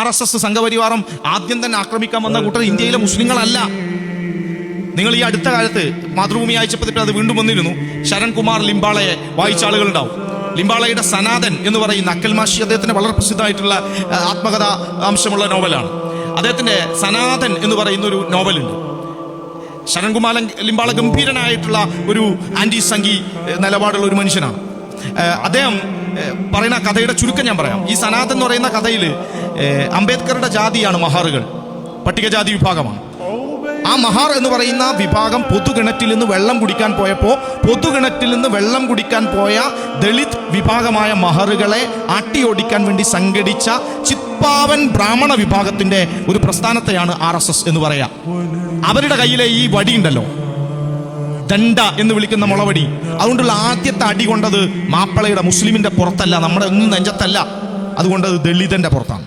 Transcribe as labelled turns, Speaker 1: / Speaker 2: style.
Speaker 1: RSS സംഘപരിവാരം ആദ്യം തന്നെ ആക്രമിക്കാൻ വന്ന കൂട്ടർ ഇന്ത്യയിലെ മുസ്ലിങ്ങളല്ല. നിങ്ങൾ ഈ അടുത്ത കാലത്ത് മാതൃഭൂമി അയച്ചപ്പോൾ അത് വീണ്ടും വന്നിരുന്നു. ശരൺകുമാർ ലിംബാളയെ വായിച്ച ആളുകളുണ്ടാവും. ലിംബാളയുടെ സനാതൻ എന്ന് പറയുന്ന അക്കൽമാഷി അദ്ദേഹത്തിന്റെ വളരെ പ്രസിദ്ധമായിട്ടുള്ള ആത്മകഥാ അംശമുള്ള നോവലാണ്. അദ്ദേഹത്തിന്റെ സനാതൻ എന്ന് പറയുന്ന ഒരു നോവലുണ്ട്. ശരൺകുമാർ ലിംബാള ഗംഭീരനായിട്ടുള്ള ഒരു ആന്റി സംഘി നിലപാടുള്ള ഒരു മനുഷ്യനാണ്. അദ്ദേഹം പറയുന്ന കഥയുടെ ചുരുക്കം ഞാൻ പറയാം. ഈ സനാതൻ എന്ന് പറയുന്ന കഥയിൽ അംബേദ്കറുടെ ജാതിയാണ് മഹാറുകൾ, പട്ടികജാതി വിഭാഗമാണ്. ആ മഹാർ എന്ന് പറയുന്ന വിഭാഗം പൊതുകിണറ്റിൽ നിന്ന് വെള്ളം കുടിക്കാൻ പോയപ്പോൾ പൊതുകിണറ്റിൽ നിന്ന് വെള്ളം കുടിക്കാൻ പോയ ദളിത് വിഭാഗമായ മഹറുകളെ ആട്ടിയോടിക്കാൻ വേണ്ടി സംഘടിച്ച ചിത്പാവൻ ബ്രാഹ്മണ വിഭാഗത്തിന്റെ ഒരു പ്രസ്ഥാനത്തെയാണ് RSS എന്ന് പറയാ. അവരുടെ കയ്യിലെ ഈ വടി ഉണ്ടല്ലോ, ദണ്ഡ എന്ന് വിളിക്കുന്ന മുളവടി, അതുകൊണ്ടുള്ള ആദ്യത്തെ അടി കൊണ്ടത് മാപ്പിളയുടെ മുസ്ലിമിന്റെ പുറത്തല്ല, നമ്മുടെ ഒന്നും നെഞ്ചത്തല്ല, അതുകൊണ്ടത് ദളിതന്റെ പുറത്താണ്.